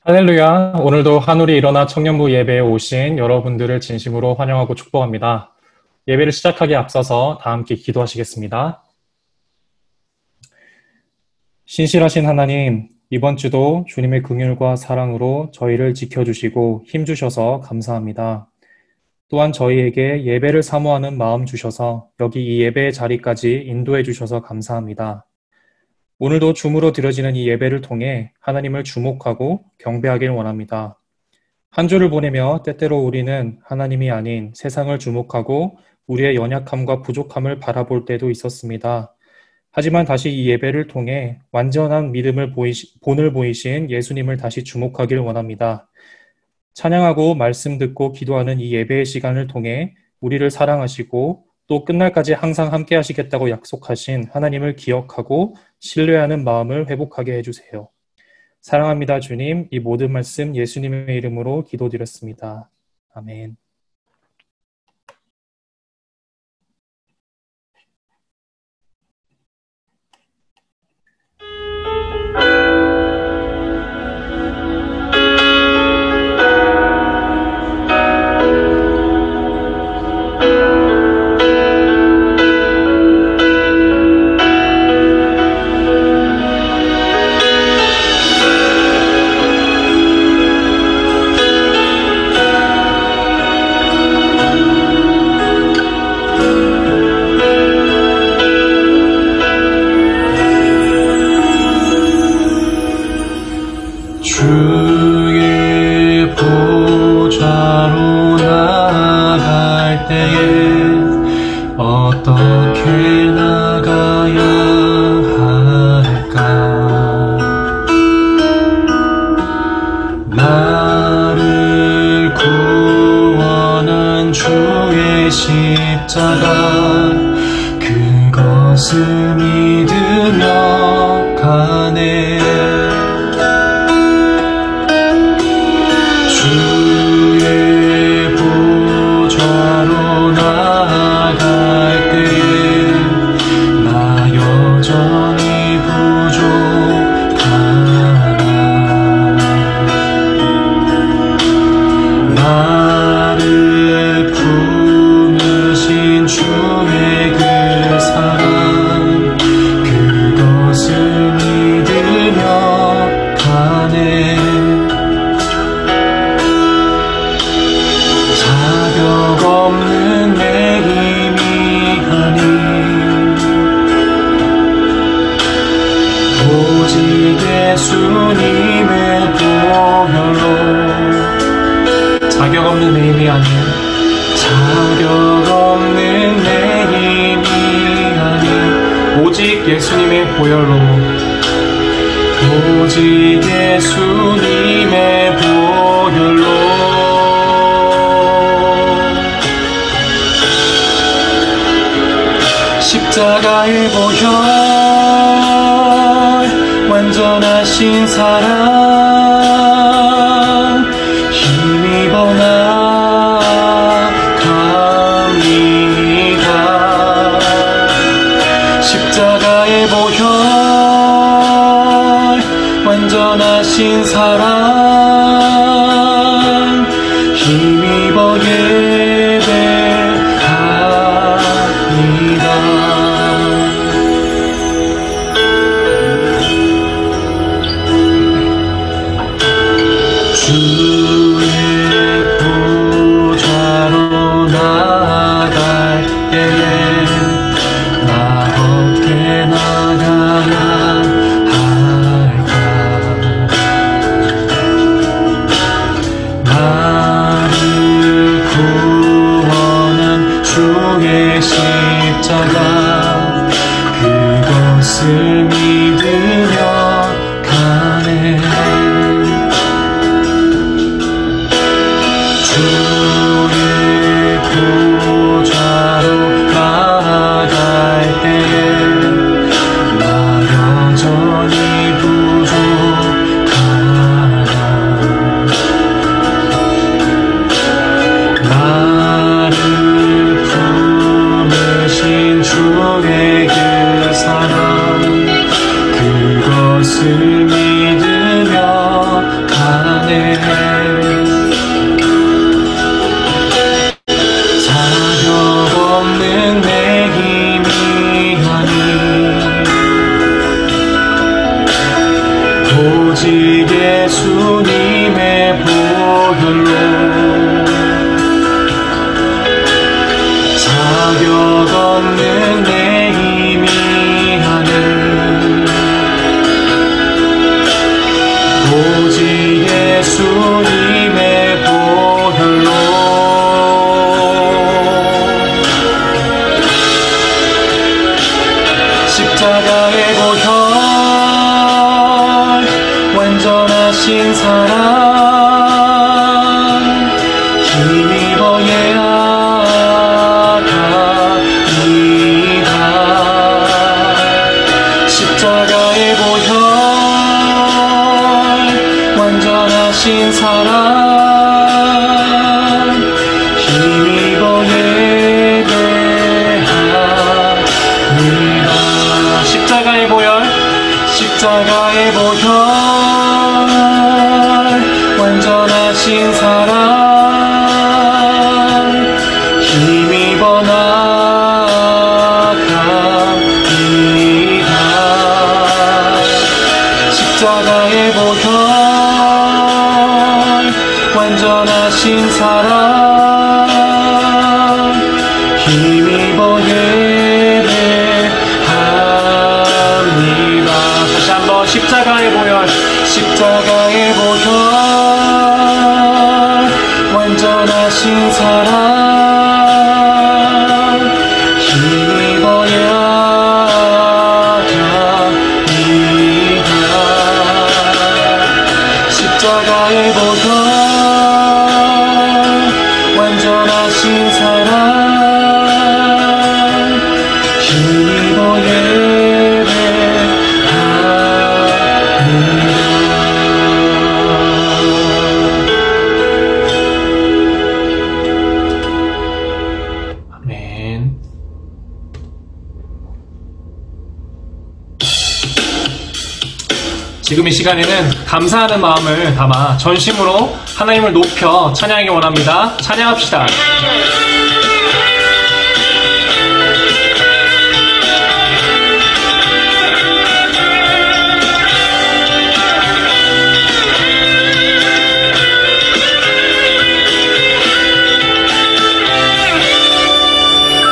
할렐루야. 오늘도 한우리 일어나 청년부 예배에 오신 여러분들을 진심으로 환영하고 축복합니다. 예배를 시작하기에 앞서서 다 함께 기도하시겠습니다. 신실하신 하나님, 이번 주도 주님의 긍휼과 사랑으로 저희를 지켜주시고 힘주셔서 감사합니다. 또한 저희에게 예배를 사모하는 마음 주셔서 여기 이 예배의 자리까지 인도해 주셔서 감사합니다. 오늘도 줌으로 드려지는 이 예배를 통해 하나님을 주목하고 경배하길 원합니다. 한 주를 보내며 때때로 우리는 하나님이 아닌 세상을 주목하고 우리의 연약함과 부족함을 바라볼 때도 있었습니다. 하지만 다시 이 예배를 통해 완전한 믿음을 본을 보이신 예수님을 다시 주목하길 원합니다. 찬양하고 말씀 듣고 기도하는 이 예배의 시간을 통해 우리를 사랑하시고 또 끝날까지 항상 함께 하시겠다고 약속하신 하나님을 기억하고 신뢰하는 마음을 회복하게 해주세요. 사랑합니다, 주님. 이 모든 말씀 예수님의 이름으로 기도드렸습니다. 아멘. 주의 보좌로 나갈 때에 어떻게 나가야 할까? 나를 구원한 주의 십자가 그것을 믿으며 가네. 주의 보좌로 나갈 때에 나 여전히 부족하나. 나를 품으신 주의 그 사랑 그것을 믿으며 가네. 자격 없는 내 힘이 아닌 오직 예수님의 보혈로. 자격 없는 내 힘이 아닌 자격 없는 내 힘이 아닌 오직 예수님의 보혈로. 오직 예수님의 보혈로. 십자가의 보혈 완전하신 사랑 힘입어 나갑니다. 십자가의 보혈 완전하신 사랑 힘입어 예배합니다. 주의 보좌로 나갈 때에 나 어떻게 나가야 할까? 나를 구원한 주의 십자가 그것을 믿으며 가네. 주의 보좌로 나갈 때에 나 여전히 부족하나. 나를 품으신 주의 그 사랑 그것을 믿으며 가 십자가의 보혈 완전하신 사랑 힘입어 예하갑니다. 십자가의 보혈 완전하신 사랑 힘입어 예배합니다. 십자가의 보혈 십자가의 보혈 완전하신 사랑 힘입어 나갑니다. 십자가의 보혈 완전하신 사랑 힘입어 예배합니다. 다시 한번 십자가의 보혈 십자가의 보혈 완전하신 사랑 힘입어 예하갑니다. 십자가의 보혈 완전하신 사랑 힘입어 예배합니다. 아멘. 지금 이 시간에는 감사하는 마음을 담아 전심으로 하나님을 높여 찬양하기 원합니다. 찬양합시다.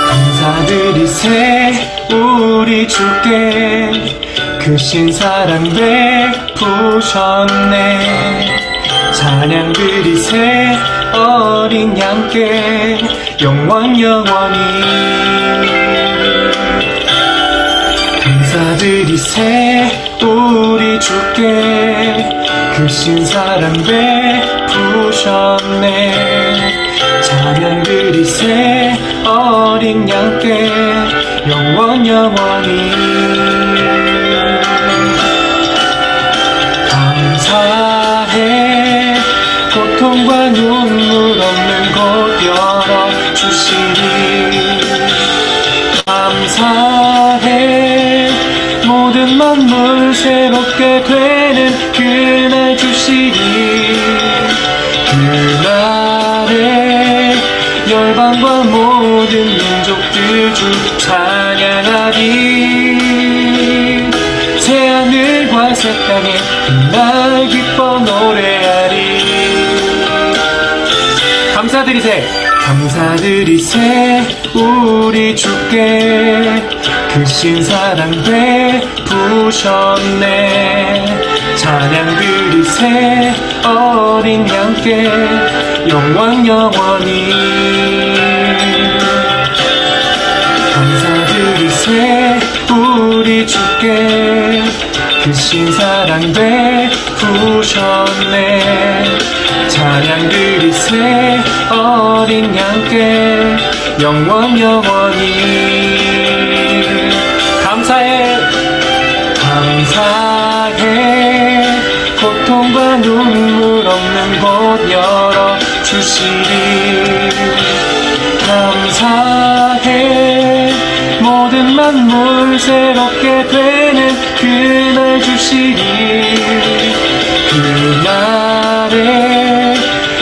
감사드리세 우리 주께 크신 사랑 베푸셨네. 찬양 드리세 어린 양께 영원히 감사드리세 우리 주께 크신 사랑 베푸셨네. 찬양 드리세 어린 양께 영원히 감사해 고통과 눈물 없는 곳 열어주시리. 감사해 모든 만물 새롭게 되는 그날 주시리. 그날에 열방과 모든 민족들 주 찬양하리. 새하늘과 새 땅에 그날 기뻐 노래하리. 감사드리세 우리 주께 크신 사랑 베푸셨네. 찬양 드리세 어린 양께 영원히 감사드리세 우리 주께 크신 사랑 베푸셨네. 찬양 드리세 어린 양께 영원히 감사해 고통과 눈물 없는 곳 열어주시리. 감사해 모든 만물 새롭게 되는 그날 주시리. 그날에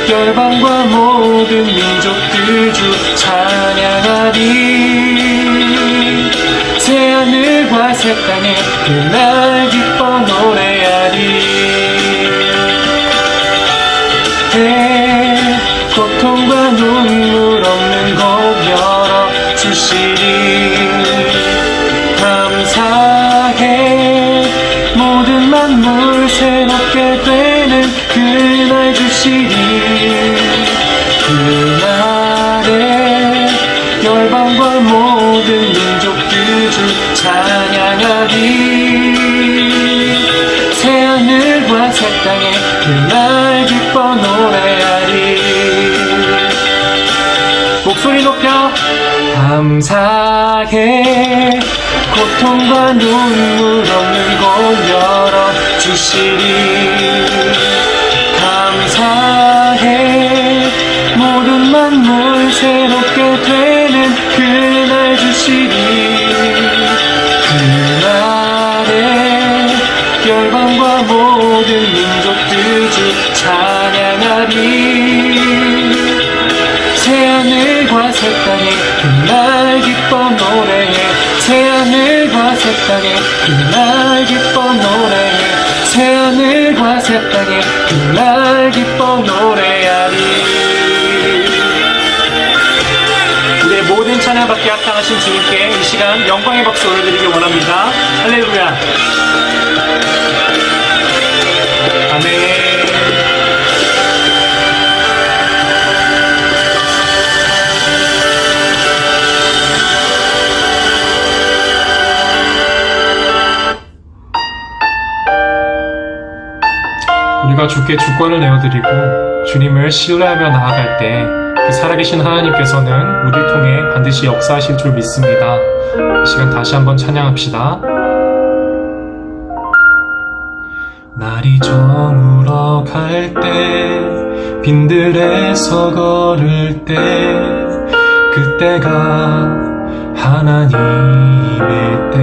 열방과 모든 민족들 주 찬양하리. 새하늘과 새 땅에 그날 기뻐 노래하리. 고통과 눈물 없는 곳 열어주시리. 감사해 모든 만물 새롭게 되는 그날 주시리. 그날에 열방과 모든 민족들 주 찬양하리. 새 땅에 그날 기뻐 노래하리. 목소리 높여 감사해. 고통과 눈물 없는 곳 열어주시리. 감사해. 모든 만물 새롭게 되는 그날 주시리. 그날에 열방과 모든 민족들 주 찬양하리. 새하늘과 새 땅에 그날 기뻐 노래해. 새하늘과 새 땅에 그날 기뻐 노래해. 새하늘과 새 땅에 그날 기뻐 노래하리. 우리의 모든 찬양받게 합당하신 주님께 이 시간 영광의 박수 올려드리기 원합니다. 할렐루야. 아멘. 우리가 주께 주권을 내어드리고 주님을 신뢰하며 나아갈 때 그 살아계신 하나님께서는 우리를 통해 반드시 역사하실 줄 믿습니다. 이 시간 다시 한번 찬양합시다. 날이 저물어 갈 때 빈들에서 걸을 때 그때가 하나님의 때.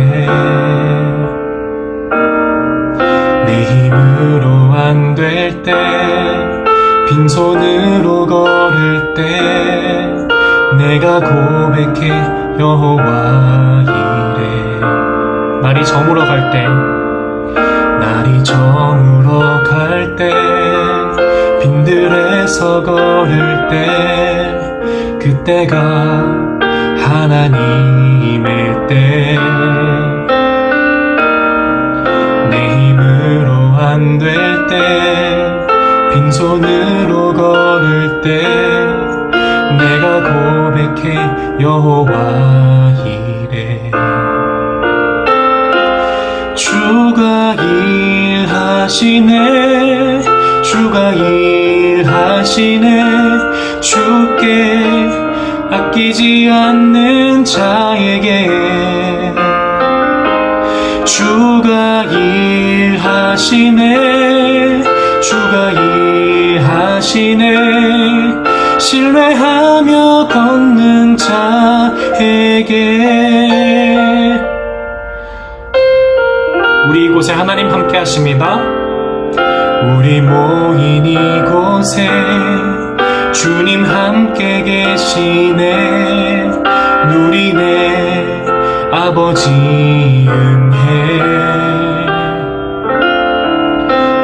내 힘으로 안 될 때 빈손으로 걸을 때 내가 고백해 여호와 이래. 날이 저물어 갈 때 날이 저물어 갈 때 빈들에서 걸을 때 그때가 하나님의 때. 내 힘으로 안 될 때 빈손으로 걸을 때 내가 고백해 여호와 이래. 주가 일하시네. 주가 일하시네. 주께 아끼지 않는 자에게 주가 일하시네. 주가 일하시네. 신뢰하며 걷는 자에게. 우리 이곳에 하나님 함께 하십니다. 우리 모인 이곳에 주님 함께 계시네. 누리네 아버지 은혜.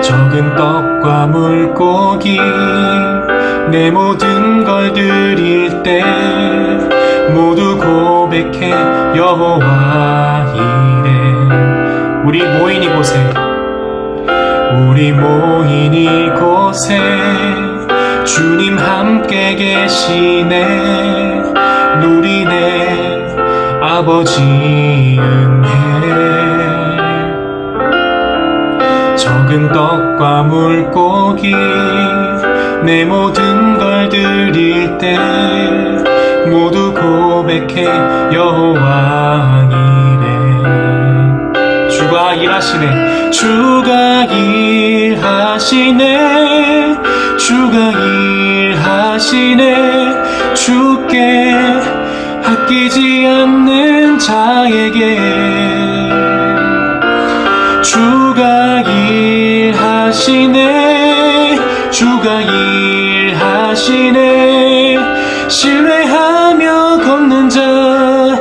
적은 떡과 물고기 내 모든 걸 드릴 때 모두 고백해 여호와 이래. 우리 모인 이곳에 우리 모인 이곳에 주님 함께 계시네. 누리네 아버지 은혜. 적은 떡과 물고기 내 모든 걸 드릴 때 모두 고백해 여호와 이래. 주가 일하시네. 주가 일하시네. 주가 일하시네. 주께 아끼지 않는 자에게 주가 일하시네. 주가 일하시네. 신뢰하며 걷는 자에게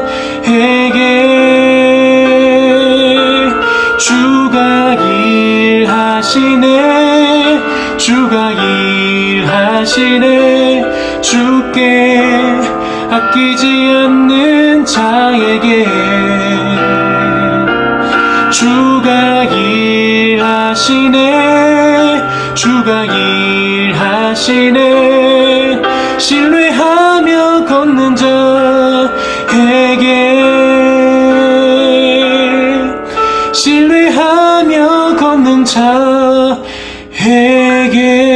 주가 일하시네. 주가 일하시네. 주께 아끼지 않는 자에게 주가 일하시네. 주가 일하시네. 신뢰하며 걷는 자에게 신뢰하며 걷는 자에게 회개.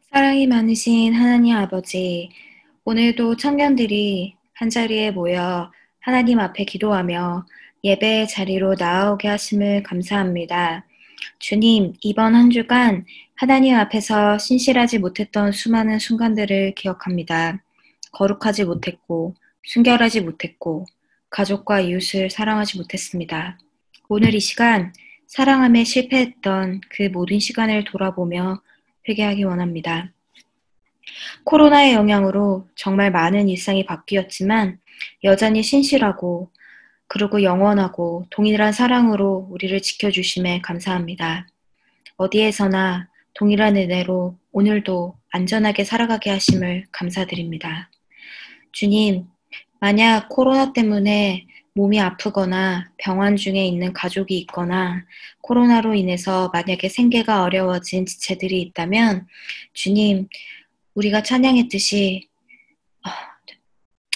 사랑이 많으신 하나님 아버지, 오늘도 청년들이 한자리에 모여 하나님 앞에 기도하며 예배의 자리로 나아오게 하심을 감사합니다. 주님, 이번 한 주간 하나님 앞에서 신실하지 못했던 수많은 순간들을 기억합니다. 거룩하지 못했고, 순결하지 못했고, 가족과 이웃을 사랑하지 못했습니다. 오늘 이 시간, 사랑함에 실패했던 그 모든 시간을 돌아보며 회개하기 원합니다. 코로나의 영향으로 정말 많은 일상이 바뀌었지만 여전히 신실하고 그리고 영원하고 동일한 사랑으로 우리를 지켜주심에 감사합니다. 어디에서나 동일한 은혜로 오늘도 안전하게 살아가게 하심을 감사드립니다. 주님, 만약 코로나 때문에 몸이 아프거나 병원 중에 있는 가족이 있거나 코로나로 인해서 만약에 생계가 어려워진 지체들이 있다면 주님, 우리가 찬양했듯이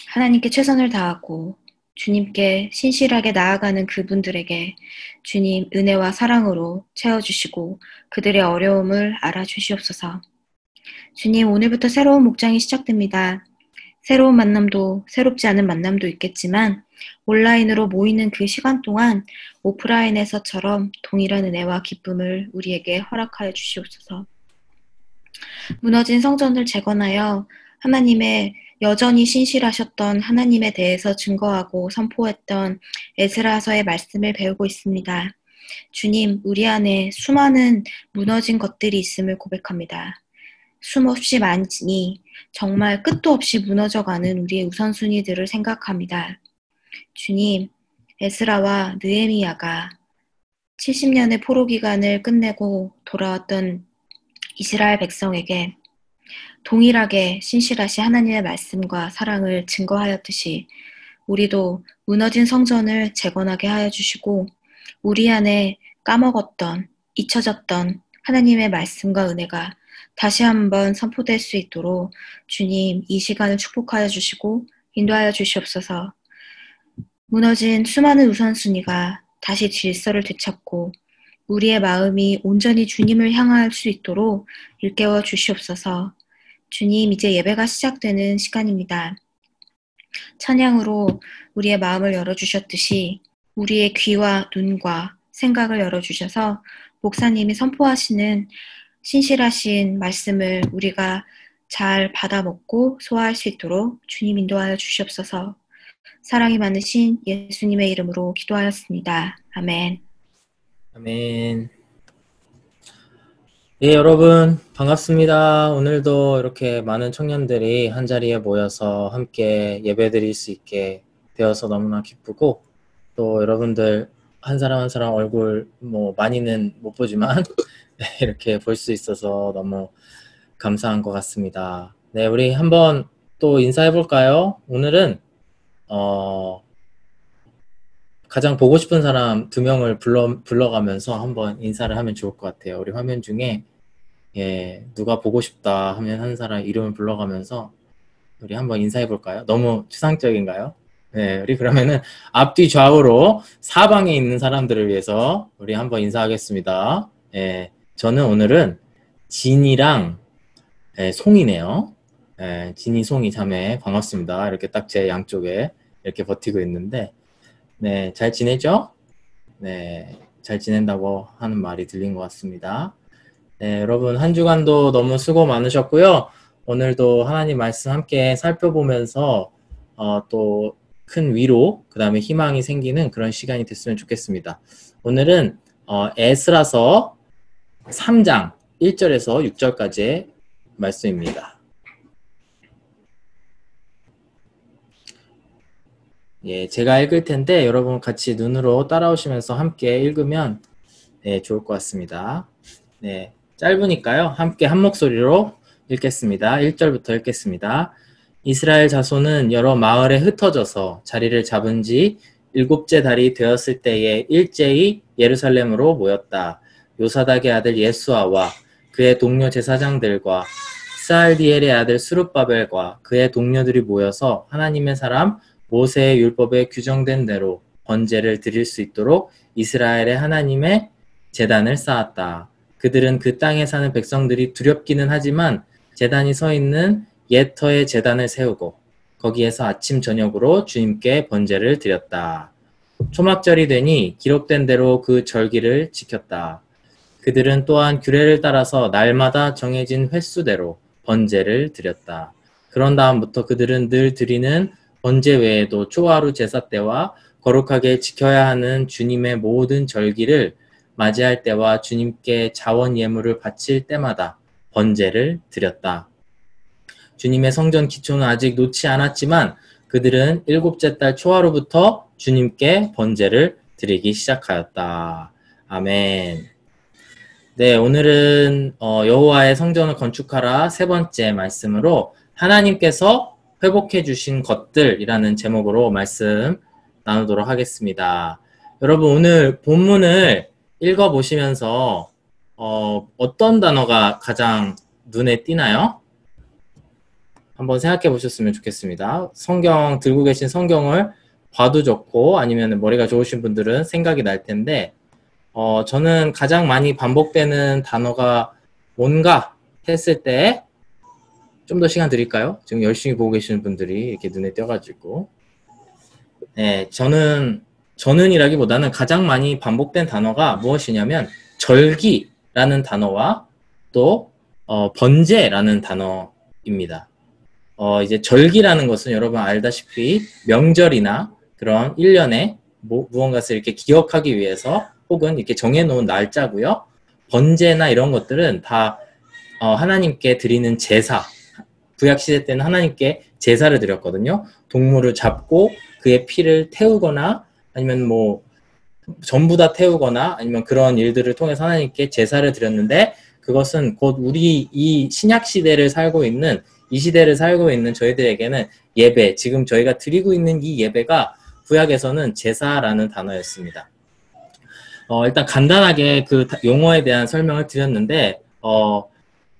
하나님께 최선을 다하고 주님께 신실하게 나아가는 그분들에게 주님 은혜와 사랑으로 채워주시고 그들의 어려움을 알아주시옵소서. 주님, 오늘부터 새로운 목장이 시작됩니다. 새로운 만남도 새롭지 않은 만남도 있겠지만 온라인으로 모이는 그 시간 동안 오프라인에서처럼 동일한 은혜와 기쁨을 우리에게 허락하여 주시옵소서. 무너진 성전을 재건하여 하나님의 여전히 신실하셨던 하나님에 대해서 증거하고 선포했던 에스라서의 말씀을 배우고 있습니다. 주님, 우리 안에 수많은 무너진 것들이 있음을 고백합니다. 숨없이 많이 정말 끝도 없이 무너져가는 우리의 우선순위들을 생각합니다. 주님, 에스라와 느헤미야가 70년의 포로 기간을 끝내고 돌아왔던 이스라엘 백성에게 동일하게 신실하신 하나님의 말씀과 사랑을 증거하였듯이 우리도 무너진 성전을 재건하게 하여 주시고 우리 안에 까먹었던, 잊혀졌던 하나님의 말씀과 은혜가 다시 한번 선포될 수 있도록 주님 이 시간을 축복하여 주시고 인도하여 주시옵소서. 무너진 수많은 우선순위가 다시 질서를 되찾고 우리의 마음이 온전히 주님을 향할 수 있도록 일깨워 주시옵소서. 주님, 이제 예배가 시작되는 시간입니다. 찬양으로 우리의 마음을 열어주셨듯이 우리의 귀와 눈과 생각을 열어주셔서 목사님이 선포하시는 신실하신 말씀을 우리가 잘 받아먹고 소화할 수 있도록 주님 인도하여 주시옵소서. 사랑이 많으신 예수님의 이름으로 기도하였습니다. 아멘. 아멘. 예, 여러분 반갑습니다. 오늘도 이렇게 많은 청년들이 한자리에 모여서 함께 예배드릴 수 있게 되어서 너무나 기쁘고 또 여러분들 한 사람 한 사람 얼굴 많이는 못 보지만 이렇게 볼 수 있어서 너무 감사한 것 같습니다. 네, 우리 한번 또 인사해 볼까요? 오늘은 가장 보고 싶은 사람 2명을 불러가면서 한번 인사를 하면 좋을 것 같아요. 우리 화면 중에 누가 보고 싶다 하면 한 사람 이름을 불러가면서 우리 한번 인사해 볼까요? 너무 추상적인가요? 네, 우리 그러면은 앞뒤 좌우로 사방에 있는 사람들을 위해서 우리 한번 인사하겠습니다. 저는 오늘은 진이랑 송이네요. 진이, 송이 자매 반갑습니다. 이렇게 딱 제 양쪽에 이렇게 버티고 있는데 네, 잘 지내죠? 네, 잘 지낸다고 하는 말이 들린 것 같습니다. 네, 여러분 한 주간도 너무 수고 많으셨고요. 오늘도 하나님 말씀 함께 살펴보면서 또 큰 위로, 그 다음에 희망이 생기는 그런 시간이 됐으면 좋겠습니다. 오늘은 에스라서 3장 1절에서 6절까지의 말씀입니다. 예, 제가 읽을 텐데 여러분 같이 눈으로 따라오시면서 함께 읽으면 좋을 것 같습니다. 네, 짧으니까요. 함께 한 목소리로 읽겠습니다. 1절부터 읽겠습니다. 이스라엘 자손은 여러 마을에 흩어져서 자리를 잡은 지 일곱째 달이 되었을 때에 일제히 예루살렘으로 모였다. 요사닥의 아들 예수아와 그의 동료 제사장들과 스알디엘의 아들 스룹바벨과 그의 동료들이 모여서 하나님의 사람 모세의 율법에 규정된 대로 번제를 드릴 수 있도록 이스라엘의 하나님의 제단을 쌓았다. 그들은 그 땅에 사는 백성들이 두렵기는 하지만 제단이 서 있는 옛 터의 제단을 세우고 거기에서 아침 저녁으로 주님께 번제를 드렸다. 초막절이 되니 기록된 대로 그 절기를 지켰다. 그들은 또한 규례를 따라서 날마다 정해진 횟수대로 번제를 드렸다. 그런 다음부터 그들은 늘 드리는 번제 외에도 초하루 제사 때와 거룩하게 지켜야 하는 주님의 모든 절기를 맞이할 때와 주님께 자원 예물을 바칠 때마다 번제를 드렸다. 주님의 성전 기초는 아직 놓지 않았지만 그들은 일곱째 달 초하루부터 주님께 번제를 드리기 시작하였다. 아멘. 네, 오늘은 여호와의 성전을 건축하라 세 번째 말씀으로 하나님께서 회복해 주신 것들이라는 제목으로 말씀 나누도록 하겠습니다. 여러분 오늘 본문을 읽어보시면서 어떤 단어가 가장 눈에 띄나요? 한번 생각해 보셨으면 좋겠습니다. 성경 들고 계신 성경을 봐도 좋고 아니면 머리가 좋으신 분들은 생각이 날 텐데 저는 가장 많이 반복되는 단어가 뭔가 했을 때 좀 더 시간 드릴까요? 지금 열심히 보고 계시는 분들이 이렇게 눈에 띄어가지고 네, 저는이라기보다는 가장 많이 반복된 단어가 무엇이냐면 절기라는 단어와 또 번제라는 단어입니다. 이제 절기라는 것은 여러분 알다시피 명절이나 그런 1년에 무언가를 이렇게 기억하기 위해서 혹은 이렇게 정해놓은 날짜고요. 번제나 이런 것들은 다 하나님께 드리는 제사. 구약시대 때는 하나님께 제사를 드렸거든요. 동물을 잡고 그의 피를 태우거나 아니면 뭐 전부 다 태우거나 아니면 그런 일들을 통해서 하나님께 제사를 드렸는데 그것은 곧 우리 이 신약시대를 살고 있는 이 시대를 살고 있는 저희들에게는 예배, 지금 저희가 드리고 있는 이 예배가 구약에서는 제사라는 단어였습니다. 일단 간단하게 그 용어에 대한 설명을 드렸는데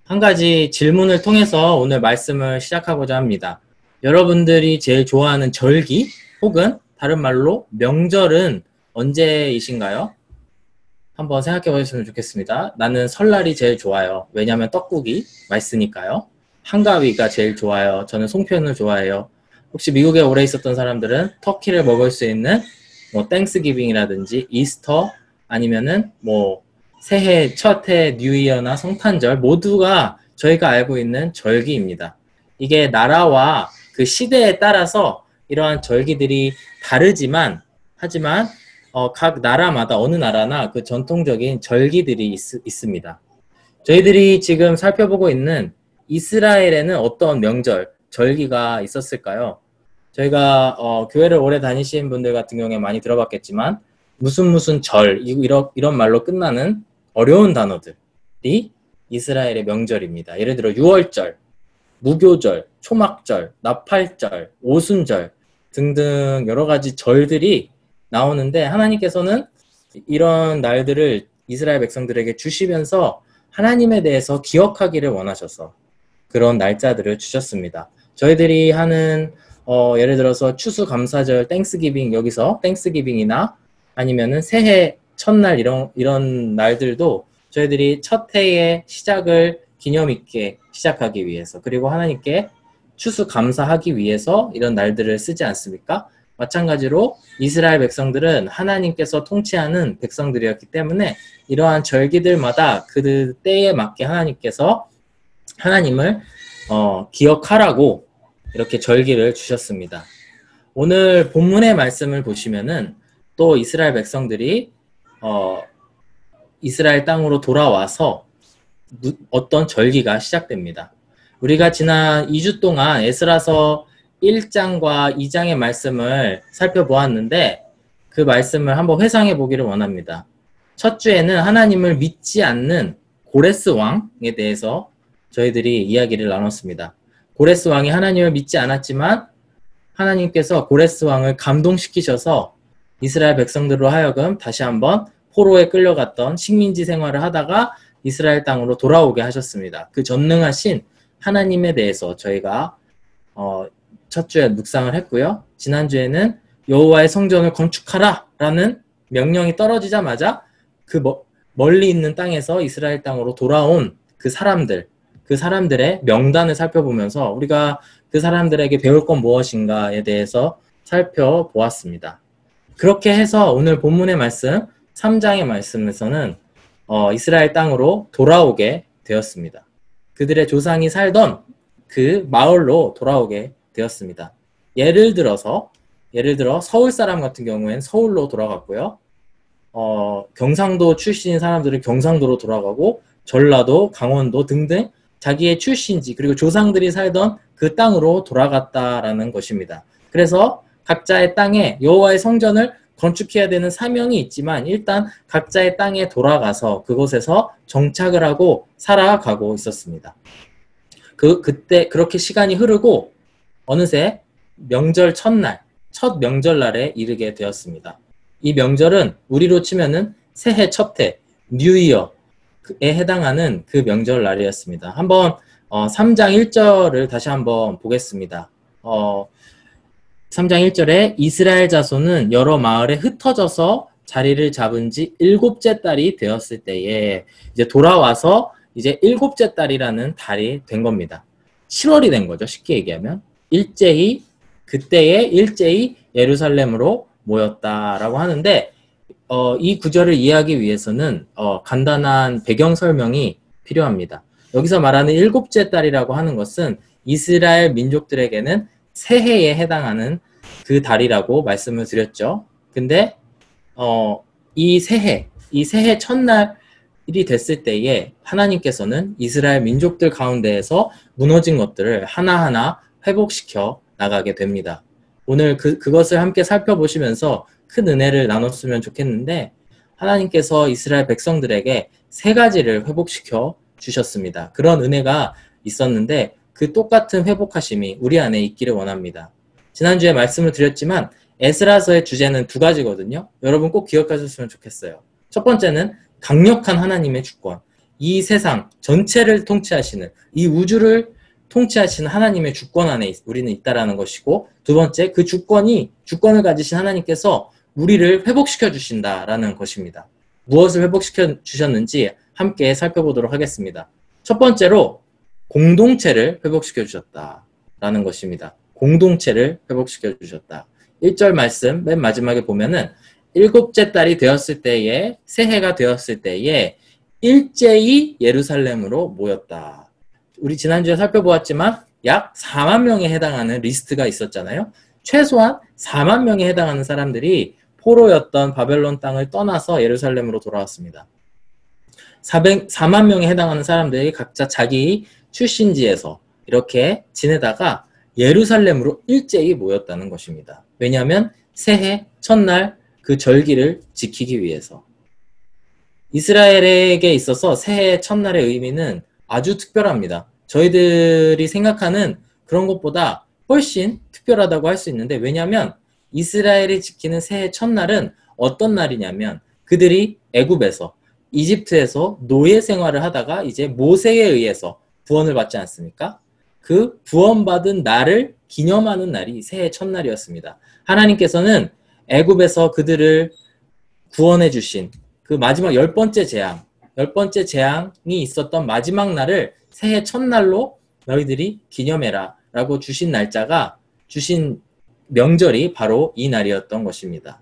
한 가지 질문을 통해서 오늘 말씀을 시작하고자 합니다. 여러분들이 제일 좋아하는 절기 혹은 다른 말로 명절은 언제이신가요? 한번 생각해 보셨으면 좋겠습니다. 나는 설날이 제일 좋아요. 왜냐하면 떡국이 맛있으니까요. 한가위가 제일 좋아요. 저는 송편을 좋아해요. 혹시 미국에 오래 있었던 사람들은 터키를 먹을 수 있는 뭐 땡스기빙이라든지 이스터 아니면은 뭐 새해, 첫 해, 뉴이어나 성탄절 모두가 저희가 알고 있는 절기입니다. 이게 나라와 그 시대에 따라서 이러한 절기들이 다르지만 하지만 각 나라마다 어느 나라나 그 전통적인 절기들이 있습니다. 저희들이 지금 살펴보고 있는 이스라엘에는 어떤 명절, 절기가 있었을까요? 저희가 교회를 오래 다니신 분들 같은 경우에 많이 들어봤겠지만 무슨 절, 이런 말로 끝나는 어려운 단어들이 이스라엘의 명절입니다. 예를 들어 6월절, 무교절, 초막절, 나팔절, 오순절 등등 여러 가지 절들이 나오는데 하나님께서는 이런 날들을 이스라엘 백성들에게 주시면서 하나님에 대해서 기억하기를 원하셔서 그런 날짜들을 주셨습니다. 저희들이 하는 예를 들어서 추수감사절, 땡스기빙 여기서 땡스기빙이나 아니면은 새해 첫날 이런 날들도 저희들이 첫 해의 시작을 기념 있게 시작하기 위해서 그리고 하나님께 추수감사하기 위해서 이런 날들을 쓰지 않습니까? 마찬가지로 이스라엘 백성들은 하나님께서 통치하는 백성들이었기 때문에 이러한 절기들마다 그 때에 맞게 하나님께서 하나님을 기억하라고 이렇게 절기를 주셨습니다. 오늘 본문의 말씀을 보시면은 또 이스라엘 백성들이 이스라엘 땅으로 돌아와서 어떤 절기가 시작됩니다. 우리가 지난 2주 동안 에스라서 1장과 2장의 말씀을 살펴보았는데 그 말씀을 한번 회상해 보기를 원합니다. 첫 주에는 하나님을 믿지 않는 고레스 왕에 대해서 저희들이 이야기를 나눴습니다. 고레스 왕이 하나님을 믿지 않았지만 하나님께서 고레스 왕을 감동시키셔서 이스라엘 백성들로 하여금 다시 한번 포로에 끌려갔던 식민지 생활을 하다가 이스라엘 땅으로 돌아오게 하셨습니다. 그 전능하신 하나님에 대해서 저희가 첫 주에 묵상을 했고요. 지난주에는 여호와의 성전을 건축하라 라는 명령이 떨어지자마자 그 멀리 있는 땅에서 이스라엘 땅으로 돌아온 그 사람들의 명단을 살펴보면서 우리가 그 사람들에게 배울 건 무엇인가에 대해서 살펴보았습니다. 그렇게 해서 오늘 본문의 말씀 3장의 말씀에서는 이스라엘 땅으로 돌아오게 되었습니다. 그들의 조상이 살던 그 마을로 돌아오게 되었습니다. 예를 들어 서울 사람 같은 경우엔 서울로 돌아갔고요. 경상도 출신인 사람들은 경상도로 돌아가고 전라도, 강원도 등등 자기의 출신지 그리고 조상들이 살던 그 땅으로 돌아갔다라는 것입니다. 그래서 각자의 땅에 여호와의 성전을 건축해야 되는 사명이 있지만 일단 각자의 땅에 돌아가서 그곳에서 정착을 하고 살아가고 있었습니다. 그때 그렇게 시간이 흐르고 어느새 명절 첫날, 첫 명절날에 이르게 되었습니다. 이 명절은 우리로 치면은 새해 첫해, 뉴이어에 해당하는 그 명절날이었습니다. 한번 3장 1절을 다시 한번 보겠습니다. 3장 1절에 이스라엘 자손은 여러 마을에 흩어져서 자리를 잡은 지 7째 달이 되었을 때에 이제 돌아와서 이제 7째 달이라는 달이 된 겁니다. 7월이 된 거죠. 쉽게 얘기하면. 그때에 일제히 예루살렘으로 모였다라고 하는데 이 구절을 이해하기 위해서는 간단한 배경 설명이 필요합니다. 여기서 말하는 7째 달이라고 하는 것은 이스라엘 민족들에게는 새해에 해당하는 그 달이라고 말씀을 드렸죠. 근데 이 새해 첫날이 됐을 때에 하나님께서는 이스라엘 민족들 가운데에서 무너진 것들을 하나하나 회복시켜 나가게 됩니다. 오늘 그것을 함께 살펴보시면서 큰 은혜를 나눴으면 좋겠는데 하나님께서 이스라엘 백성들에게 3가지를 회복시켜 주셨습니다. 그런 은혜가 있었는데 그 똑같은 회복하심이 우리 안에 있기를 원합니다. 지난주에 말씀을 드렸지만 에스라서의 주제는 2가지거든요. 여러분 꼭 기억하셨으면 좋겠어요. 첫 번째는 강력한 하나님의 주권. 이 세상 전체를 통치하시는, 이 우주를 통치하시는 하나님의 주권 안에 우리는 있다라는 것이고, 두 번째, 그 주권을 가지신 하나님께서 우리를 회복시켜 주신다라는 것입니다. 무엇을 회복시켜 주셨는지 함께 살펴보도록 하겠습니다. 첫 번째로 공동체를 회복시켜 주셨다라는 것입니다. 공동체를 회복시켜 주셨다. 1절 말씀 맨 마지막에 보면은 7째 달이 되었을 때에, 새해가 되었을 때에 일제히 예루살렘으로 모였다. 우리 지난주에 살펴보았지만 약 4만 명에 해당하는 리스트가 있었잖아요. 최소한 4만 명에 해당하는 사람들이 포로였던 바벨론 땅을 떠나서 예루살렘으로 돌아왔습니다. 4만 명에 해당하는 사람들이 각자 자기 출신지에서 이렇게 지내다가 예루살렘으로 일제히 모였다는 것입니다. 왜냐하면 새해 첫날 그 절기를 지키기 위해서. 이스라엘에게 있어서 새해 첫날의 의미는 아주 특별합니다. 저희들이 생각하는 그런 것보다 훨씬 특별하다고 할 수 있는데, 왜냐하면 이스라엘이 지키는 새해 첫날은 어떤 날이냐면 그들이 애굽에서, 이집트에서 노예 생활을 하다가 이제 모세에 의해서 구원을 받지 않습니까? 그 구원받은 날을 기념하는 날이 새해 첫날이었습니다. 하나님께서는 애굽에서 그들을 구원해 주신 그 마지막 10번째 재앙이 있었던 마지막 날을 새해 첫날로 너희들이 기념해라 라고 주신 주신 명절이 바로 이 날이었던 것입니다.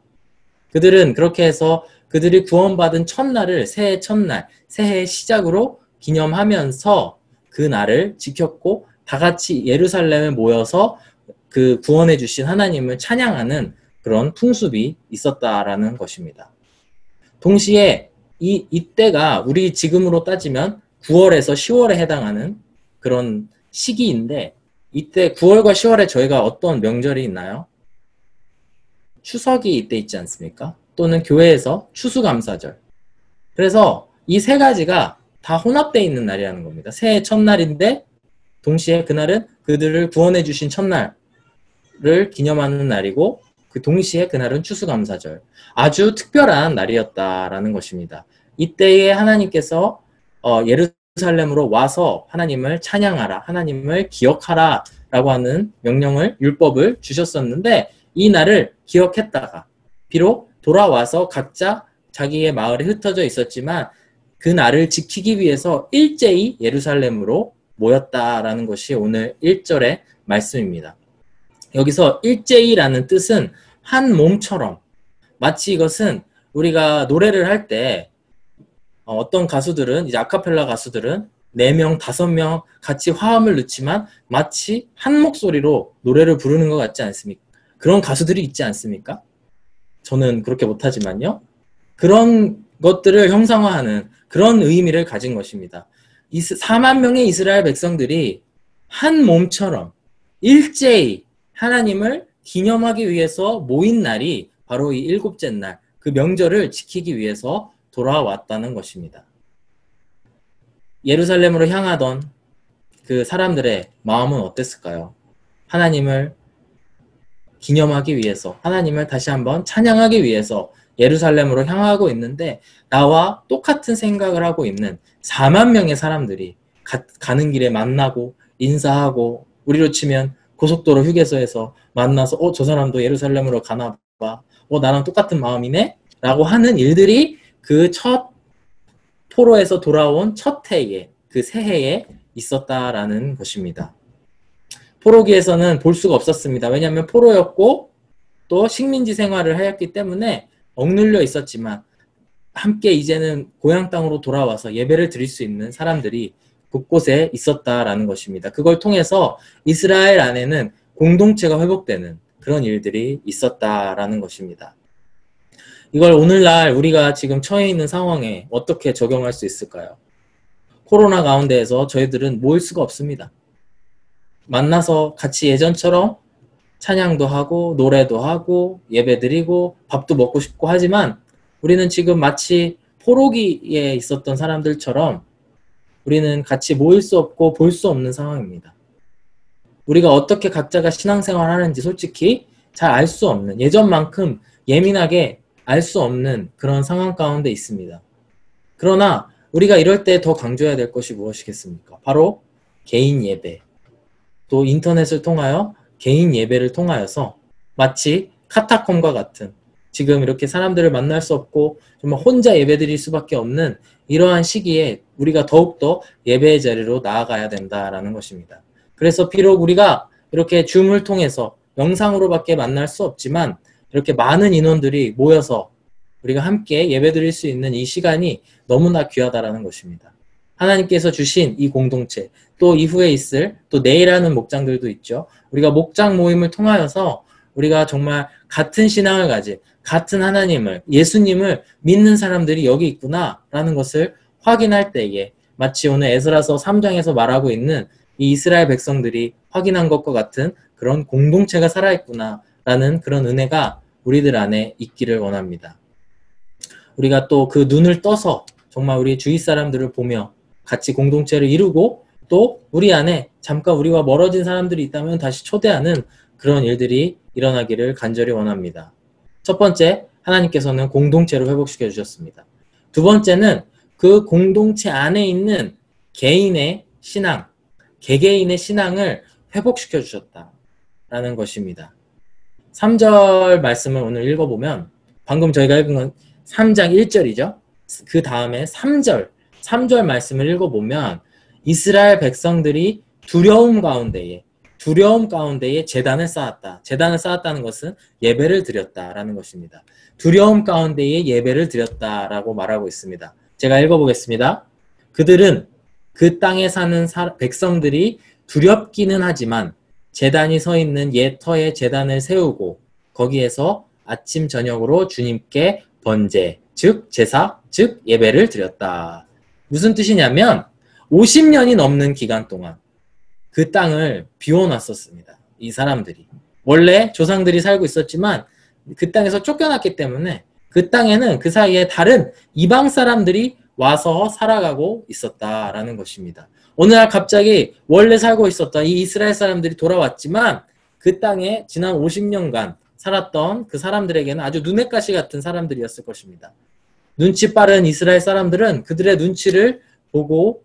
그들은 그렇게 해서 그들이 구원받은 첫날을 새해 첫날, 새해의 시작으로 기념하면서 그 날을 지켰고, 다 같이 예루살렘에 모여서 그 구원해 주신 하나님을 찬양하는 그런 풍습이 있었다라는 것입니다. 동시에 이때가 우리 지금으로 따지면 9월에서 10월에 해당하는 그런 시기인데, 이때 9월과 10월에 저희가 어떤 명절이 있나요? 추석이 이때 있지 않습니까? 또는 교회에서 추수감사절. 그래서 이 3가지가 다 혼합되어 있는 날이라는 겁니다. 새해 첫날인데 동시에 그날은 그들을 구원해 주신 첫날을 기념하는 날이고 그 동시에 그날은 추수감사절. 아주 특별한 날이었다라는 것입니다. 이때에 하나님께서 예루살렘으로 와서 하나님을 찬양하라, 하나님을 기억하라 라고 하는 명령을, 율법을 주셨었는데 이 날을 기억했다가 비록 돌아와서 각자 자기의 마을에 흩어져 있었지만 그 날을 지키기 위해서 일제히 예루살렘으로 모였다라는 것이 오늘 1절의 말씀입니다. 여기서 일제히라는 뜻은 한 몸처럼, 마치 이것은 우리가 노래를 할 때 어떤 가수들은, 이제 아카펠라 가수들은 4명, 5명 같이 화음을 넣지만 마치 한 목소리로 노래를 부르는 것 같지 않습니까? 그런 가수들이 있지 않습니까? 저는 그렇게 못하지만요. 그런 것들을 형상화하는 그런 의미를 가진 것입니다. 4만 명의 이스라엘 백성들이 한 몸처럼 일제히 하나님을 기념하기 위해서 모인 날이 바로 이 7째 날, 그 명절을 지키기 위해서 돌아왔다는 것입니다. 예루살렘으로 향하던 그 사람들의 마음은 어땠을까요? 하나님을 기념하기 위해서, 하나님을 다시 한번 찬양하기 위해서 예루살렘으로 향하고 있는데 나와 똑같은 생각을 하고 있는 4만 명의 사람들이 가는 길에 만나고 인사하고, 우리로 치면 고속도로 휴게소에서 만나서 저 사람도 예루살렘으로 가나 봐. 나랑 똑같은 마음이네? 라고 하는 일들이 그 첫 포로에서 돌아온 첫 해에, 그 새해에 있었다라는 것입니다. 포로기에서는 볼 수가 없었습니다. 왜냐하면 포로였고 또 식민지 생활을 하였기 때문에 억눌려 있었지만 함께 이제는 고향 땅으로 돌아와서 예배를 드릴 수 있는 사람들이 곳곳에 있었다라는 것입니다. 그걸 통해서 이스라엘 안에는 공동체가 회복되는 그런 일들이 있었다라는 것입니다. 이걸 오늘날 우리가 지금 처해 있는 상황에 어떻게 적용할 수 있을까요? 코로나 가운데에서 저희들은 모일 수가 없습니다. 만나서 같이 예전처럼 찬양도 하고 노래도 하고 예배드리고 밥도 먹고 싶고 하지만 우리는 지금 마치 포로기에 있었던 사람들처럼 우리는 같이 모일 수 없고 볼 수 없는 상황입니다. 우리가 어떻게 각자가 신앙생활 하는지 솔직히 잘 알 수 없는, 예전만큼 예민하게 알 수 없는 그런 상황 가운데 있습니다. 그러나 우리가 이럴 때 더 강조해야 될 것이 무엇이겠습니까? 바로 개인 예배, 또 인터넷을 통하여 개인 예배를 통하여서 마치 카타콤과 같은, 지금 이렇게 사람들을 만날 수 없고 정말 혼자 예배드릴 수밖에 없는 이러한 시기에 우리가 더욱더 예배의 자리로 나아가야 된다라는 것입니다. 그래서 비록 우리가 이렇게 줌을 통해서 영상으로밖에 만날 수 없지만 이렇게 많은 인원들이 모여서 우리가 함께 예배드릴 수 있는 이 시간이 너무나 귀하다라는 것입니다. 하나님께서 주신 이 공동체, 또 이후에 있을, 또 내일 하는 목장들도 있죠. 우리가 목장 모임을 통하여서 우리가 정말 같은 신앙을 가진, 같은 하나님을, 예수님을 믿는 사람들이 여기 있구나라는 것을 확인할 때에 마치 오늘 에스라서 3장에서 말하고 있는 이 이스라엘 백성들이 확인한 것과 같은 그런 공동체가 살아있구나라는 그런 은혜가 우리들 안에 있기를 원합니다. 우리가 또 그 눈을 떠서 정말 우리 주위 사람들을 보며 같이 공동체를 이루고 또 우리 안에 잠깐 우리와 멀어진 사람들이 있다면 다시 초대하는 그런 일들이 일어나기를 간절히 원합니다. 첫 번째, 하나님께서는 공동체를 회복시켜 주셨습니다. 두 번째는 그 공동체 안에 있는 개인의 신앙, 개개인의 신앙을 회복시켜 주셨다라는 것입니다. 3절 말씀을 오늘 읽어보면 방금 저희가 읽은 건 3장 1절이죠. 그 다음에 3절 말씀을 읽어보면 이스라엘 백성들이 두려움 가운데에 제단을 쌓았다. 제단을 쌓았다는 것은 예배를 드렸다라는 것입니다. 두려움 가운데에 예배를 드렸다라고 말하고 있습니다. 제가 읽어보겠습니다. 그들은 그 땅에 사는 백성들이 두렵기는 하지만 제단이 서 있는 옛 터에 제단을 세우고 거기에서 아침 저녁으로 주님께 번제, 즉 제사, 즉 예배를 드렸다. 무슨 뜻이냐면 50년이 넘는 기간 동안 그 땅을 비워놨었습니다. 이 사람들이. 원래 조상들이 살고 있었지만 그 땅에서 쫓겨났기 때문에 그 땅에는 그 사이에 다른 이방 사람들이 와서 살아가고 있었다라는 것입니다. 어느 날 갑자기 원래 살고 있었던 이 이스라엘 사람들이 돌아왔지만 그 땅에 지난 50년간 살았던 그 사람들에게는 아주 눈엣 가시 같은 사람들이었을 것입니다. 눈치 빠른 이스라엘 사람들은 그들의 눈치를 보고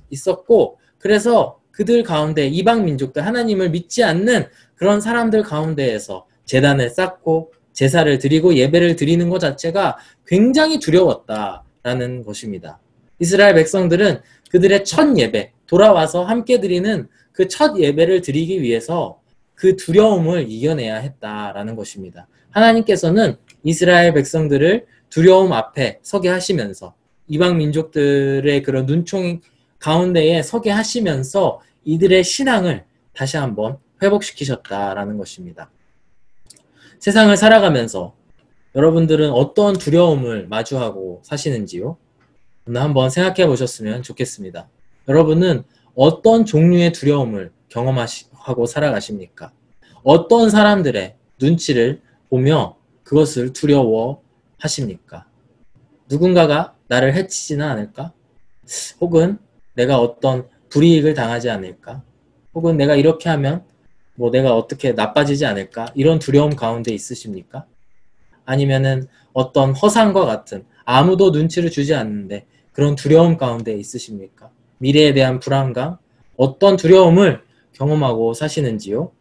있었고, 그래서 그들 가운데 이방 민족들, 하나님을 믿지 않는 그런 사람들 가운데에서 제단을 쌓고 제사를 드리고 예배를 드리는 것 자체가 굉장히 두려웠다라는 것입니다. 이스라엘 백성들은 그들의 첫 예배, 돌아와서 함께 드리는 그 첫 예배를 드리기 위해서 그 두려움을 이겨내야 했다라는 것입니다. 하나님께서는 이스라엘 백성들을 두려움 앞에 서게 하시면서 이방 민족들의 그런 눈총 가운데에 서게 하시면서 이들의 신앙을 다시 한번 회복시키셨다라는 것입니다. 세상을 살아가면서 여러분들은 어떤 두려움을 마주하고 사시는지요? 오늘 한번 생각해 보셨으면 좋겠습니다. 여러분은 어떤 종류의 두려움을 경험하고 살아가십니까? 어떤 사람들의 눈치를 보며 그것을 두려워하십니까? 누군가가 나를 해치지는 않을까? 혹은 내가 어떤 불이익을 당하지 않을까? 혹은 내가 이렇게 하면 내가 어떻게 나빠지지 않을까? 이런 두려움 가운데 있으십니까? 아니면은 어떤 허상과 같은 아무도 눈치를 주지 않는데 그런 두려움 가운데 있으십니까? 미래에 대한 불안감, 어떤 두려움을 경험하고 사시는지요?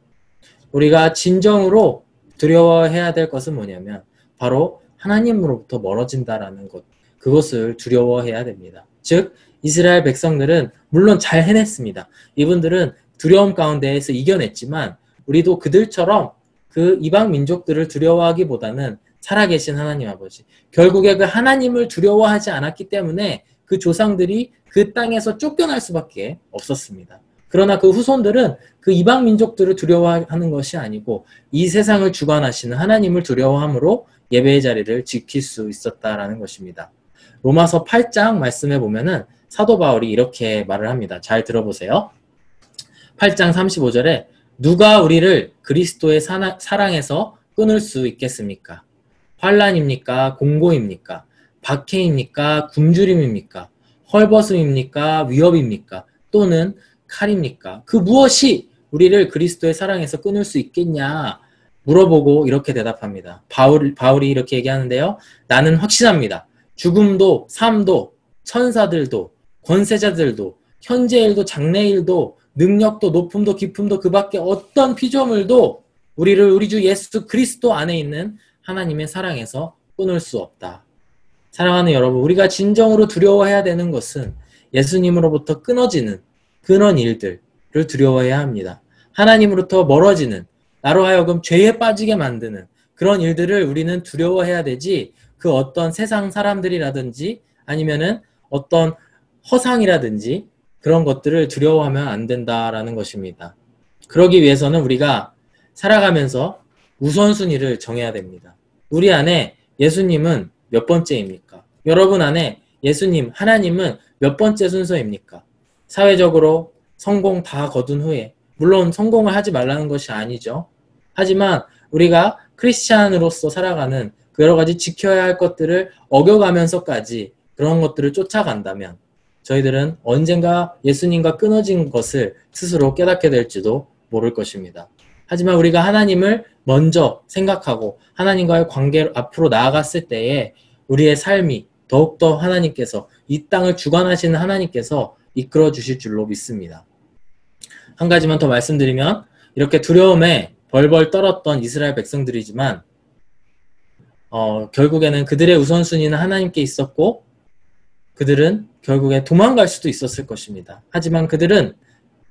우리가 진정으로 두려워해야 될 것은 뭐냐면 바로 하나님으로부터 멀어진다라는 것, 그것을 두려워해야 됩니다. 즉 이스라엘 백성들은 물론 잘 해냈습니다. 이분들은 두려움 가운데에서 이겨냈지만 우리도 그들처럼 그 이방 민족들을 두려워하기보다는 살아계신 하나님 아버지, 결국에 그 하나님을 두려워하지 않았기 때문에 그 조상들이 그 땅에서 쫓겨날 수밖에 없었습니다. 그러나 그 후손들은 그 이방 민족들을 두려워하는 것이 아니고 이 세상을 주관하시는 하나님을 두려워함으로 예배의 자리를 지킬 수 있었다라는 것입니다. 로마서 8장 말씀에 보면은 사도 바울이 이렇게 말을 합니다. 잘 들어보세요. 8장 35절에 누가 우리를 그리스도의 사랑에서 끊을 수 있겠습니까? 환난입니까? 공고입니까? 박해입니까? 굶주림입니까? 헐벗음입니까? 위협입니까? 또는 칼입니까? 그 무엇이 우리를 그리스도의 사랑에서 끊을 수 있겠냐 물어보고 이렇게 대답합니다. 바울이 이렇게 얘기하는데요. 나는 확신합니다. 죽음도 삶도 천사들도 권세자들도 현재일도 장래일도 능력도 높음도 깊음도 그 밖에 어떤 피조물도 우리를 우리 주 예수 그리스도 안에 있는 하나님의 사랑에서 끊을 수 없다. 사랑하는 여러분, 우리가 진정으로 두려워해야 되는 것은 예수님으로부터 끊어지는 그런 일들을 두려워해야 합니다. 하나님으로부터 멀어지는, 나로 하여금 죄에 빠지게 만드는 그런 일들을 우리는 두려워해야 되지, 그 어떤 세상 사람들이라든지 아니면은 어떤 허상이라든지 그런 것들을 두려워하면 안 된다라는 것입니다. 그러기 위해서는 우리가 살아가면서 우선순위를 정해야 됩니다. 우리 안에 예수님은 몇 번째입니까? 여러분 안에 예수님, 하나님은 몇 번째 순서입니까? 사회적으로 성공 다 거둔 후에, 물론 성공을 하지 말라는 것이 아니죠. 하지만 우리가 크리스찬으로서 살아가는 그 여러 가지 지켜야 할 것들을 어겨가면서까지 그런 것들을 쫓아간다면 저희들은 언젠가 예수님과 끊어진 것을 스스로 깨닫게 될지도 모를 것입니다. 하지만 우리가 하나님을 먼저 생각하고 하나님과의 관계를 앞으로 나아갔을 때에 우리의 삶이 더욱더 하나님께서, 이 땅을 주관하시는 하나님께서 이끌어 주실 줄로 믿습니다. 한 가지만 더 말씀드리면, 이렇게 두려움에 벌벌 떨었던 이스라엘 백성들이지만 결국에는 그들의 우선순위는 하나님께 있었고 그들은 결국에 도망갈 수도 있었을 것입니다. 하지만 그들은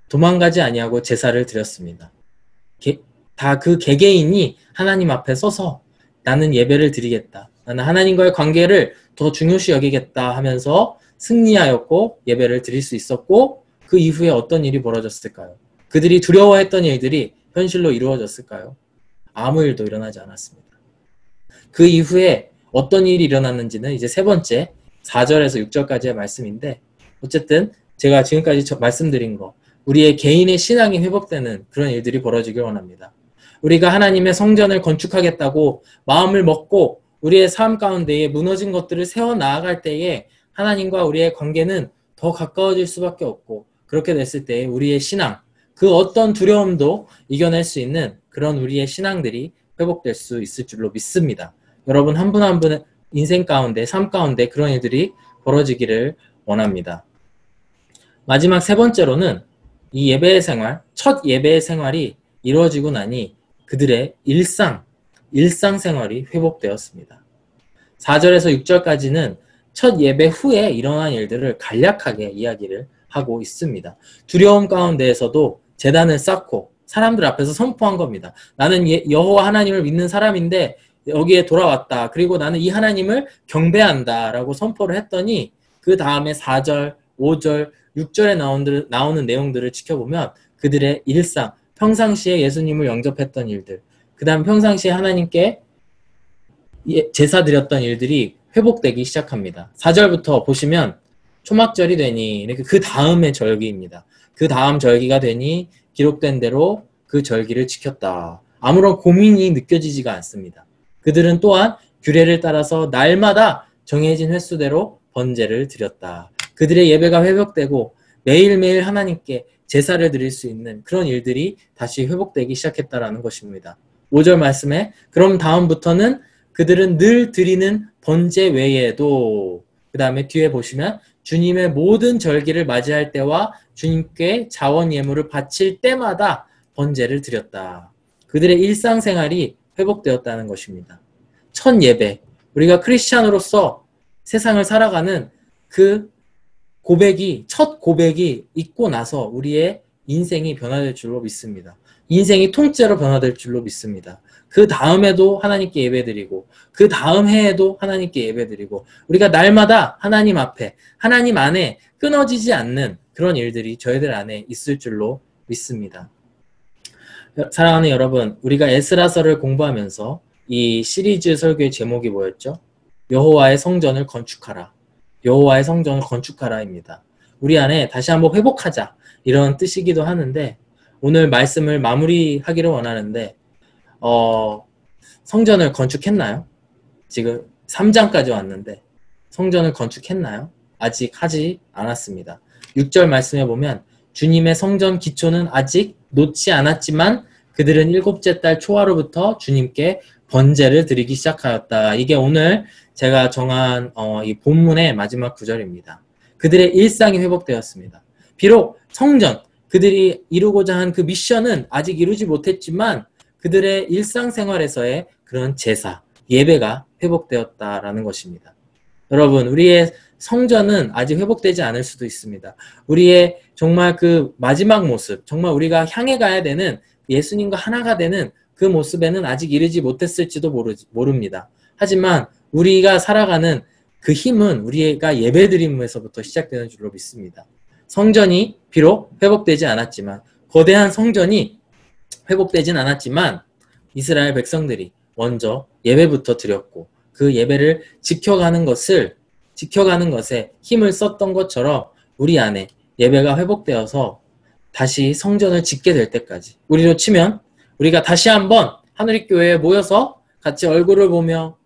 도망가지 아니하고 제사를 드렸습니다. 다 그 개개인이 하나님 앞에 서서 나는 예배를 드리겠다, 나는 하나님과의 관계를 더 중요시 여기겠다 하면서 승리하였고 예배를 드릴 수 있었고, 그 이후에 어떤 일이 벌어졌을까요? 그들이 두려워했던 일들이 현실로 이루어졌을까요? 아무 일도 일어나지 않았습니다. 그 이후에 어떤 일이 일어났는지는 이제 세 번째 4절에서 6절까지의 말씀인데, 어쨌든 제가 지금까지 말씀드린 거, 우리의 개인의 신앙이 회복되는 그런 일들이 벌어지길 원합니다. 우리가 하나님의 성전을 건축하겠다고 마음을 먹고 우리의 삶 가운데에 무너진 것들을 세워나아갈 때에 하나님과 우리의 관계는 더 가까워질 수밖에 없고 그렇게 됐을 때 우리의 신앙, 그 어떤 두려움도 이겨낼 수 있는 그런 우리의 신앙들이 회복될 수 있을 줄로 믿습니다. 여러분 한 분 한 분의 인생 가운데, 삶 가운데 그런 일들이 벌어지기를 원합니다. 마지막 세 번째로는 이 예배의 생활, 첫 예배의 생활이 이루어지고 나니 그들의 일상생활이 회복되었습니다. 4절에서 6절까지는 첫 예배 후에 일어난 일들을 간략하게 이야기를 하고 있습니다. 두려움 가운데에서도 제단을 쌓고 사람들 앞에서 선포한 겁니다. 나는 여호와 하나님을 믿는 사람인데 여기에 돌아왔다. 그리고 나는 이 하나님을 경배한다 라고 선포를 했더니 그 다음에 4절, 5절, 6절에 나오는 내용들을 지켜보면 그들의 일상, 평상시에 예수님을 영접했던 일들, 그 다음 평상시에 하나님께 제사 드렸던 일들이 회복되기 시작합니다. 4절부터 보시면 초막절이 되니 그 다음의 절기입니다. 그 다음 절기가 되니 기록된 대로 그 절기를 지켰다. 아무런 고민이 느껴지지가 않습니다. 그들은 또한 규례를 따라서 날마다 정해진 횟수대로 번제를 드렸다. 그들의 예배가 회복되고 매일매일 하나님께 제사를 드릴 수 있는 그런 일들이 다시 회복되기 시작했다라는 것입니다. 5절 말씀에 그럼 다음부터는 그들은 늘 드리는 번제 외에도 그 다음에 뒤에 보시면 주님의 모든 절기를 맞이할 때와 주님께 자원 예물을 바칠 때마다 번제를 드렸다. 그들의 일상생활이 회복되었다는 것입니다. 첫 예배, 우리가 크리스찬으로서 세상을 살아가는 그 첫 고백이 있고 나서 우리의 인생이 변화될 줄로 믿습니다. 인생이 통째로 변화될 줄로 믿습니다. 그 다음에도 하나님께 예배드리고 그 다음 해에도 하나님께 예배드리고 우리가 날마다 하나님 앞에 하나님 안에 끊어지지 않는 그런 일들이 저희들 안에 있을 줄로 믿습니다. 사랑하는 여러분, 우리가 에스라서를 공부하면서 이 시리즈 설교의 제목이 뭐였죠? 여호와의 성전을 건축하라. 여호와의 성전을 건축하라입니다. 우리 안에 다시 한번 회복하자 이런 뜻이기도 하는데 오늘 말씀을 마무리하기를 원하는데 성전을 건축했나요? 지금 3장까지 왔는데 성전을 건축했나요? 아직 하지 않았습니다. 6절 말씀에 보면 주님의 성전 기초는 아직 놓지 않았지만 그들은 7째 달 초하루부터 주님께 번제를 드리기 시작하였다. 이게 오늘 제가 정한 이 본문의 마지막 구절입니다. 그들의 일상이 회복되었습니다. 비록 성전, 그들이 이루고자 한 그 미션은 아직 이루지 못했지만 그들의 일상생활에서의 그런 제사, 예배가 회복되었다라는 것입니다. 여러분, 우리의 성전은 아직 회복되지 않을 수도 있습니다. 우리의 정말 그 마지막 모습, 정말 우리가 향해 가야 되는 예수님과 하나가 되는 그 모습에는 아직 이르지 못했을지도 모릅니다. 하지만 우리가 살아가는 그 힘은 우리가 예배드림에서부터 시작되는 줄로 믿습니다. 성전이 비록 회복되지 않았지만, 거대한 성전이 회복되진 않았지만 이스라엘 백성들이 먼저 예배부터 드렸고 그 예배를 지켜가는 것에 힘을 썼던 것처럼 우리 안에 예배가 회복되어서 다시 성전을 짓게 될 때까지, 우리로 치면 우리가 다시 한번 하늘교회에 모여서 같이 얼굴을 보며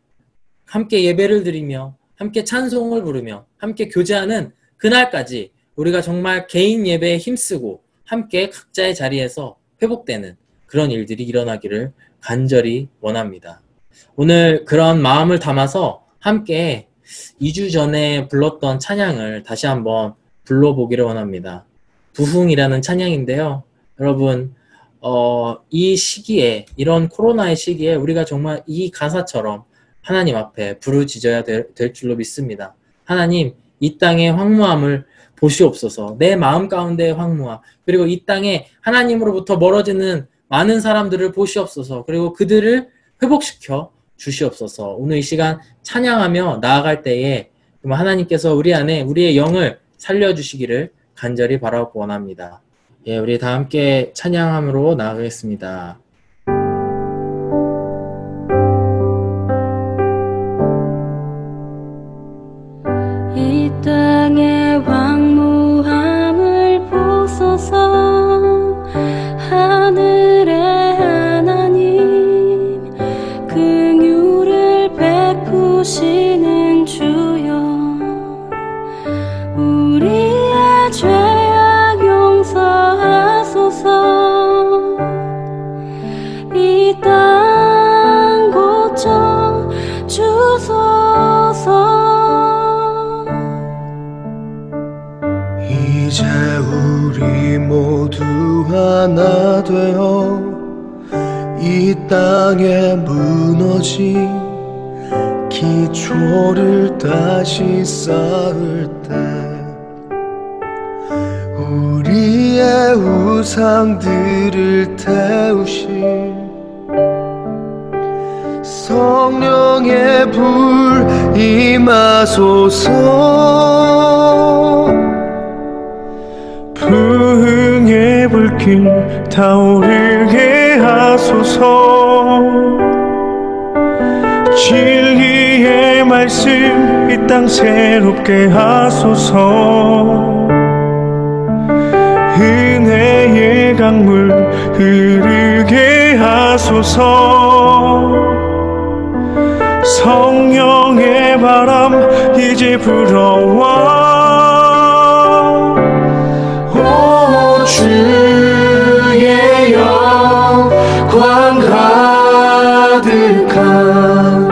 함께 예배를 드리며 함께 찬송을 부르며 함께 교제하는 그날까지 우리가 정말 개인 예배에 힘쓰고 함께 각자의 자리에서 회복되는 그런 일들이 일어나기를 간절히 원합니다. 오늘 그런 마음을 담아서 함께 2주 전에 불렀던 찬양을 다시 한번 불러보기를 원합니다. 부흥이라는 찬양인데요. 여러분, 이 시기에, 이런 코로나의 시기에 우리가 정말 이 가사처럼 하나님 앞에 부르짖어야 될 줄로 믿습니다. 하나님, 이 땅의 황무함을 보시옵소서. 내 마음 가운데의 황무함, 그리고 이 땅에 하나님으로부터 멀어지는 많은 사람들을 보시옵소서. 그리고 그들을 회복시켜 주시옵소서. 오늘 이 시간 찬양하며 나아갈 때에 하나님께서 우리 안에 우리의 영을 살려주시기를 간절히 바라고 원합니다. 예, 우리 다 함께 찬양함으로 나아가겠습니다. 이 땅의 황무함을 보소서. 하늘의 하나님, 긍휼을 베푸시는 주여. 우리의 죄악 하나 되어 이 땅에 무너진 기초를 다시 쌓을 때 우리의 우상들을 태우신 성령의 불 임하소서. 부흥의 불길 타오르게 하소서. 진리의 말씀 이 땅 새롭게 하소서. 은혜의 강물 흐르게 하소서. 성령의 바람 이제 불어와. 오 주의 영광 가득한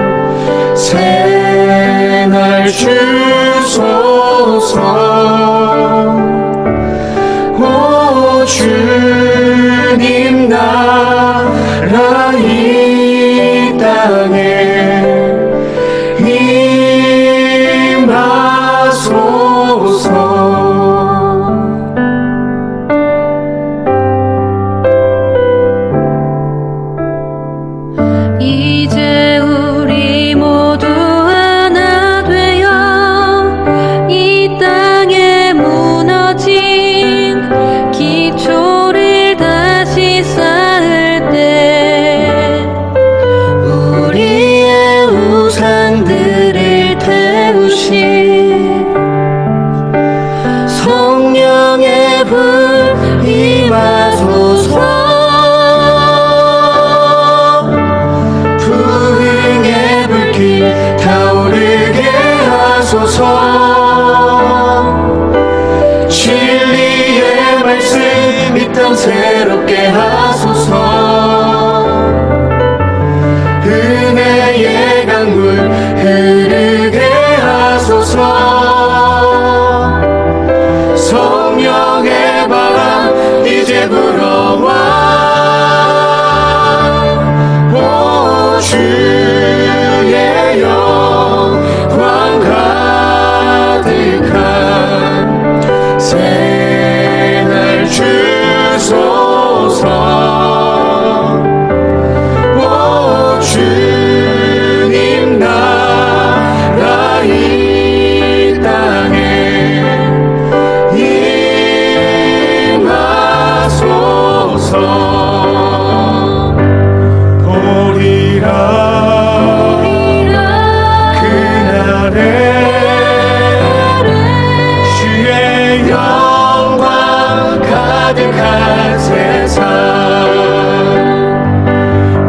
새날 주소서. 오 주님 나라 이 땅에 이제 우리 모두 하나 되어 이 땅에 무너진 기초를 다시 쌓을 때 우리의 우상들을 태우신 성령의 불 임하소서. 타오르게 하소서. 진리의 말씀 이 땅 새롭게 하소서. 은혜의 강물 흐르게 하소서. 성령의 바람 이제 불어와. 오 주의 영광 가득한 새날 주소서. 오 주님 나라 이 땅에 임하소서. 보리라 주의 영광 가득한 세상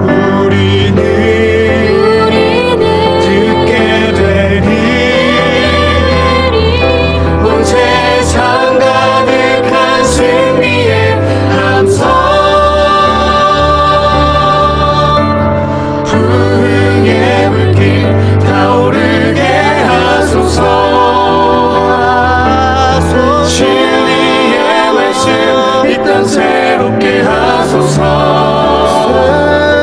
우리는 듣게 되리. 온 세상 가득한 승리의 함성. 부흥의 불길 타오르게 하소서. 진리의 말씀 이 땅 새롭게 하소서.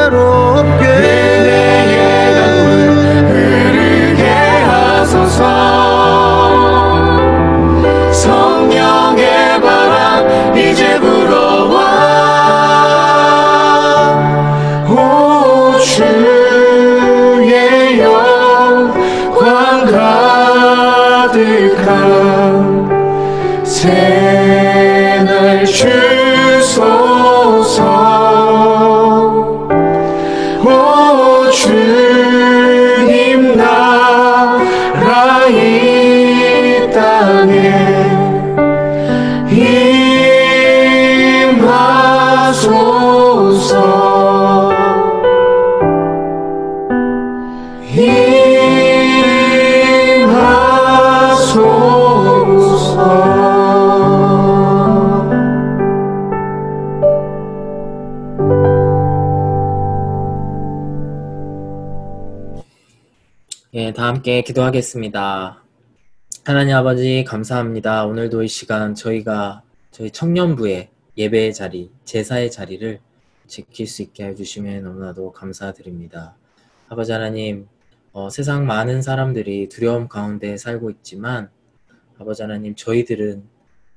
새롭게 은혜의 강물 흐르게 하소서. 성령의 바람 이제 불어와. 오 주의 영광 가득한 새날 주소서. 오 주님 나라 이 땅에 임하소서. 예, 다 함께 기도하겠습니다. 하나님 아버지 감사합니다. 오늘도 이 시간 저희 청년부에 예배의 자리, 제사의 자리를 지킬 수 있게 해주시면 너무나도 감사드립니다. 아버지 하나님, 세상 많은 사람들이 두려움 가운데 살고 있지만 아버지 하나님, 저희들은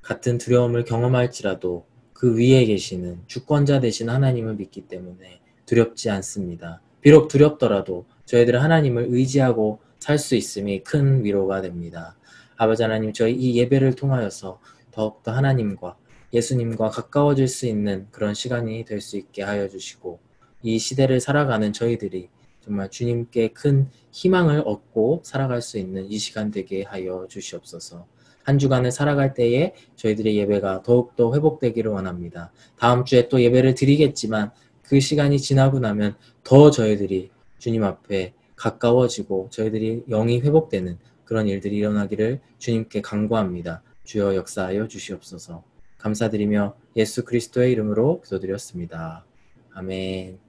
같은 두려움을 경험할지라도 그 위에 계시는 주권자 되신 하나님을 믿기 때문에 두렵지 않습니다. 비록 두렵더라도 저희들은 하나님을 의지하고 살 수 있음이 큰 위로가 됩니다. 아버지 하나님, 저희 이 예배를 통하여서 더욱더 하나님과 예수님과 가까워질 수 있는 그런 시간이 될 수 있게 하여 주시고, 이 시대를 살아가는 저희들이 정말 주님께 큰 희망을 얻고 살아갈 수 있는 이 시간 되게 하여 주시옵소서. 한 주간을 살아갈 때에 저희들의 예배가 더욱더 회복되기를 원합니다. 다음 주에 또 예배를 드리겠지만 그 시간이 지나고 나면 더 저희들이 주님 앞에 가까워지고 저희들이 영이 회복되는 그런 일들이 일어나기를 주님께 간구합니다. 주여 역사하여 주시옵소서. 감사드리며 예수 그리스도의 이름으로 기도드렸습니다. 아멘.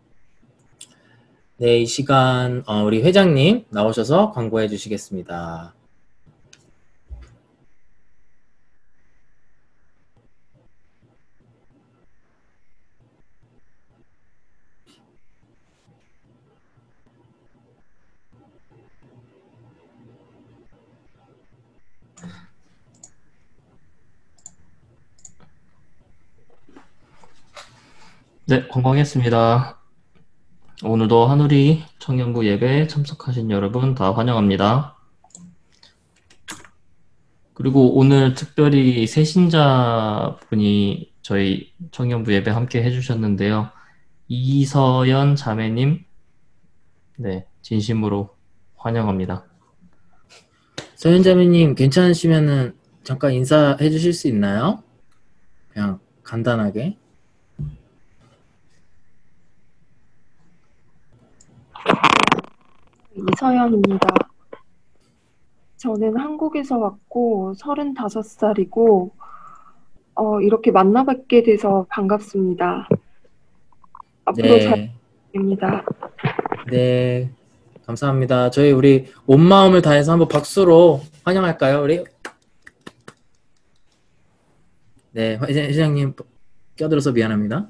네, 이 시간 우리 회장님 나오셔서 광고해 주시겠습니다. 네, 관광했습니다. 오늘도 한우리 청년부 예배에 참석하신 여러분 다 환영합니다. 그리고 오늘 특별히 새신자분이 저희 청년부 예배 함께 해주셨는데요. 이서연 자매님, 네, 진심으로 환영합니다. 서연 자매님, 괜찮으시면은 잠깐 인사해 주실 수 있나요? 그냥 간단하게. 이서연입니다. 저는 한국에서 왔고 35살이고 이렇게 만나뵙게 돼서 반갑습니다. 앞으로 잘 부탁드립니다. 네, 감사합니다. 저희 우리 온 마음을 다해서 한번 박수로 환영할까요, 우리? 네, 회장님 껴들어서 미안합니다.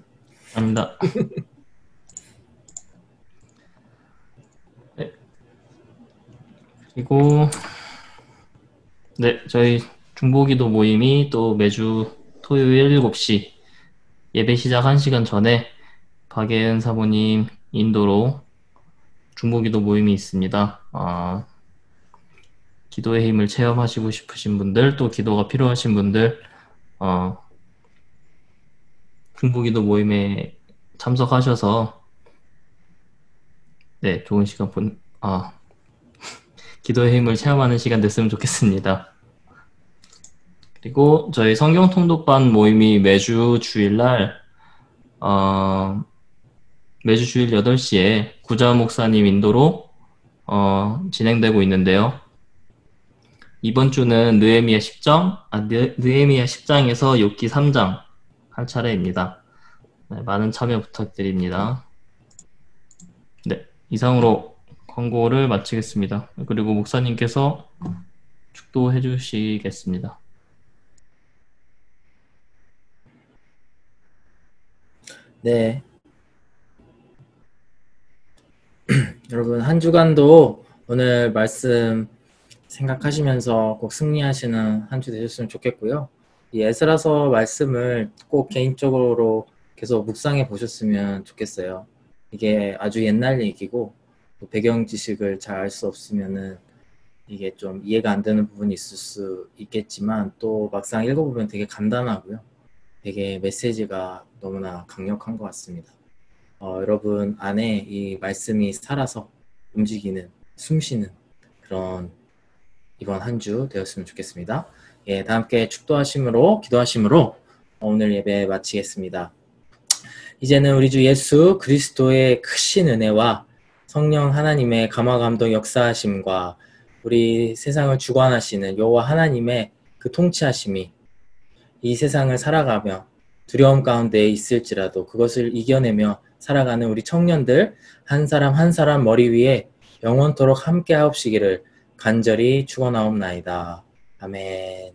감사합니다. 네. 그리고 네, 저희 중보기도 모임이 또 매주 토요일 7시 예배 시작 1시간 전에 박예은 사모님 인도로 중보기도 모임이 있습니다. 기도의 힘을 체험하시고 싶으신 분들, 또 기도가 필요하신 분들 중보기도 모임에 참석하셔서 네, 좋은 시간 기도의 힘을 체험하는 시간 됐으면 좋겠습니다. 그리고 저희 성경 통독반 모임이 매주 주일날 매주 주일 8시에 구자 목사님 인도로 진행되고 있는데요. 이번 주는 느헤미야 10장에서 욥기 3장 할 차례입니다. 네, 많은 참여 부탁드립니다. 네, 이상으로 광고를 마치겠습니다. 그리고 목사님께서 축도해 주시겠습니다. 네. 여러분, 한 주간도 오늘 말씀 생각하시면서 꼭 승리하시는 한 주 되셨으면 좋겠고요. 이 에스라서 말씀을 꼭 개인적으로 계속 묵상해 보셨으면 좋겠어요. 이게 아주 옛날 얘기고 배경 지식을 잘 알 수 없으면은 이게 좀 이해가 안 되는 부분이 있을 수 있겠지만 또 막상 읽어보면 되게 간단하고요. 되게 메시지가 너무나 강력한 것 같습니다. 여러분 안에 이 말씀이 살아서 움직이는, 숨쉬는 그런 이번 한 주 되었으면 좋겠습니다. 예, 다 함께 축도하심으로, 기도하심으로 오늘 예배 마치겠습니다. 이제는 우리 주 예수 그리스도의 크신 은혜와 성령 하나님의 감화감동 역사하심과 우리 세상을 주관하시는 여호와 하나님의 그 통치하심이 이 세상을 살아가며 두려움 가운데 있을지라도 그것을 이겨내며 살아가는 우리 청년들 한 사람 한 사람 머리 위에 영원토록 함께 하옵시기를 간절히 축원하옵나이다. 아멘.